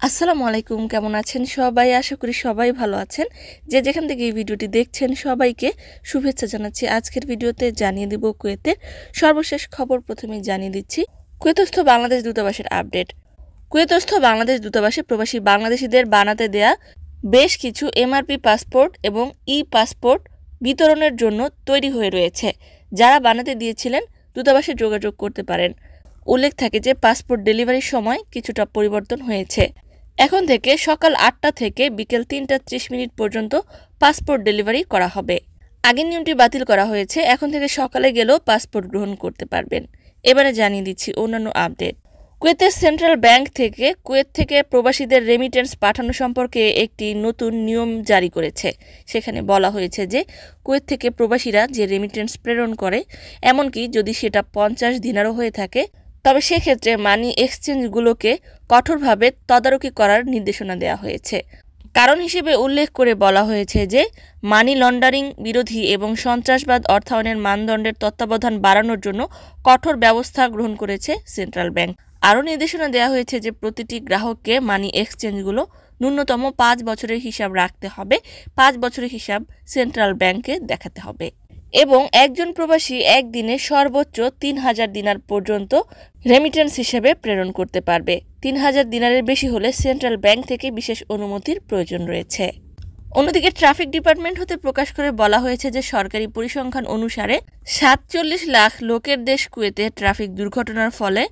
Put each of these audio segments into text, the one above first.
আসসালামু আলাইকুম, কেমন আছেন সবাই? আশা করি সবাই ভালো আছেন। যে যেখান থেকে এই ভিডিওটি দেখছেন সবাইকে শুভেচ্ছা জানাচ্ছি। আজকের ভিডিওতে জানিয়ে দেব কুয়েতের সর্বশেষ খবর। প্রথমে জানিয়ে দিচ্ছি কুয়েতস্থ বাংলাদেশ দূতাবাসের আপডেট। কুয়েতস্থ বাংলাদেশ দূতাবাসে প্রবাসী বাংলাদেশিদের বানাতে দেয়া বেশ কিছু এমআরপি পাসপোর্ট এবং ই পাসপোর্ট বিতরণের জন্য তৈরি হয়ে রয়েছে। যারা বানাতে দিয়েছিলেন দূতাবাসে যোগাযোগ করতে পারেন। উল্লেখ থাকে যে পাসপোর্ট ডেলিভারির সময় কিছুটা পরিবর্তন হয়েছে। এখন থেকে সকাল ৮টা থেকে বিকেল ৩টা ৩০ পর্যন্ত পাসপোর্ট ডেলিভারি করা হবে। আগের নিয়মটি বাতিল করা হয়েছে। এখন থেকে সকালে গেলেও পাসপোর্ট গ্রহণ করতে পারবেন। এবারে জানিয়ে দিচ্ছি অন্যান্য আপডেট। কুয়েতের সেন্ট্রাল ব্যাংক থেকে কুয়েত থেকে প্রবাসীদের রেমিটেন্স পাঠানো সম্পর্কে একটি নতুন নিয়ম জারি করেছে। সেখানে বলা হয়েছে যে কুয়েত থেকে প্রবাসীরা যে রেমিটেন্স প্রেরণ করে, এমনকি যদি সেটা 50 দিনারও হয়ে থাকে, তবে সেক্ষেত্রে মানি এক্সচেঞ্জগুলোকে কঠোরভাবে তদারকি করার নির্দেশনা দেওয়া হয়েছে। কারণ হিসেবে উল্লেখ করে বলা হয়েছে যে মানি লন্ডারিং বিরোধী এবং সন্ত্রাসবাদ অর্থায়নের মানদণ্ডের তত্ত্বাবধান বাড়ানোর জন্য কঠোর ব্যবস্থা গ্রহণ করেছে সেন্ট্রাল ব্যাংক। আরও নির্দেশনা দেওয়া হয়েছে যে প্রতিটি গ্রাহককে মানি এক্সচেঞ্জগুলো ন্যূনতম 5 বছরের হিসাব রাখতে হবে। 5 বছরের হিসাব সেন্ট্রাল ব্যাংকে দেখাতে হবে এবং একজন প্রবাসী একদিনে সর্বোচ্চ ৩,০০০ দিনার পর্যন্ত রেমিটেন্স হিসেবে প্রেরণ করতে পারবে। ৩,০০০ দিনারের বেশি হলে সেন্ট্রাল ব্যাংক থেকে বিশেষ অনুমতির প্রয়োজন রয়েছে। অন্যদিকে ট্রাফিক ডিপার্টমেন্ট হতে প্রকাশ করে বলা হয়েছে যে সরকারি পরিসংখ্যান অনুসারে ৪৭ লাখ লোকের দেশ কুয়েতে ট্রাফিক দুর্ঘটনার ফলে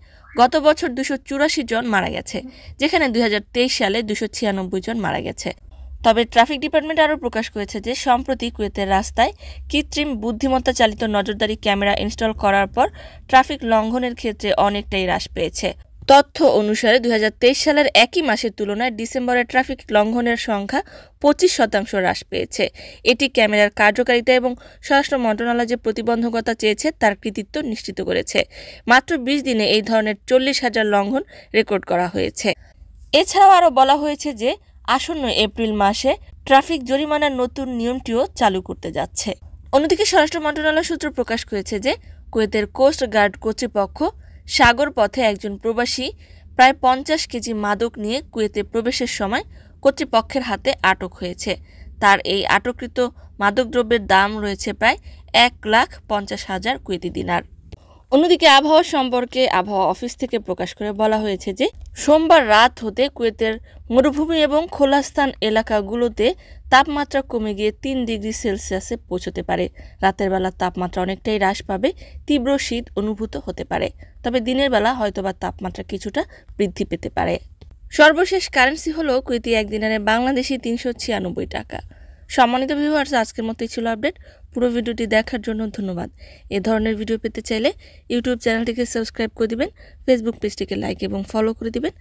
গত বছর ২৮৪ জন মারা গেছে, যেখানে ২০২৩ সালে ২৯৬ জন মারা গেছে। তবে ট্রাফিক ডিপার্টমেন্ট আরও প্রকাশ করেছে যে সম্প্রতি কুয়েতের রাস্তায় কৃত্রিম বুদ্ধিমত্তা চালিত নজরদারি ক্যামেরা ইনস্টল করার পর ট্রাফিক লঙ্ঘনের ক্ষেত্রে অনেকটাই হ্রাস পেয়েছে। তথ্য অনুসারে ২০২৩ সালের একই মাসের তুলনায় ডিসেম্বরে ট্রাফিক লঙ্ঘনের সংখ্যা ২৫% হ্রাস পেয়েছে। এটি ক্যামেরার কার্যকারিতা এবং স্বরাষ্ট্র মন্ত্রণালয় যে প্রতিবন্ধকতা চেয়েছে তার কৃতিত্ব নিশ্চিত করেছে। মাত্র ২০ দিনে এই ধরনের ৪০,০০০ লঙ্ঘন রেকর্ড করা হয়েছে। এছাড়াও আরও বলা হয়েছে যে আসন্ন এপ্রিল মাসে ট্রাফিক জরিমানার নতুন নিয়মটিও চালু করতে যাচ্ছে। অন্যদিকে স্বরাষ্ট্র মন্ত্রণালয় সূত্র প্রকাশ করেছে যে কুয়েতের কোস্ট গার্ড কর্তৃপক্ষ সাগর পথে একজন প্রবাসী প্রায় ৫০ কেজি মাদক নিয়ে কুয়েতে প্রবেশের সময় কর্তৃপক্ষের হাতে আটক হয়েছে। তার এই আটককৃত মাদকদ্রব্যের দাম রয়েছে প্রায় ১,৫০,০০০ কুয়েতি দিনার। অন্যদিকে আবহাওয়া সম্পর্কে আবহাওয়া অফিস থেকে প্রকাশ করে বলা হয়েছে যে সোমবার রাত হতে কুয়েতের মরুভূমি এবং খোলা স্থান এলাকাগুলোতে তাপমাত্রা কমে গিয়ে ৩ ডিগ্রি সেলসিয়াসে পৌঁছতে পারে। রাতের বেলা তাপমাত্রা অনেকটাই হ্রাস পাবে, তীব্র শীত অনুভূত হতে পারে। তবে দিনের বেলা হয়তোবা তাপমাত্রা কিছুটা বৃদ্ধি পেতে পারে। সর্বশেষ কারেন্সি হলো কুয়েতি 1 দিনারে বাংলাদেশি ৩৯৬ টাকা। সম্মানিত ভিউয়ার্স, আজকের মতোই ছিল আপডেট। পুরো ভিডিওটি দেখার জন্য ধন্যবাদ। এ ধরনের ভিডিও পেতে চাইলে ইউটিউব চ্যানেলটিকে সাবস্ক্রাইব করে দিবেন, ফেসবুক পেজটিকে লাইক এবং ফলো করে দিবেন।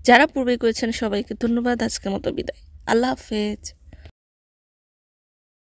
যারা পূর্বেই করেছেন সবাইকে ধন্যবাদ। আজকের মতো বিদায়। আল্লাহ হাফেজ।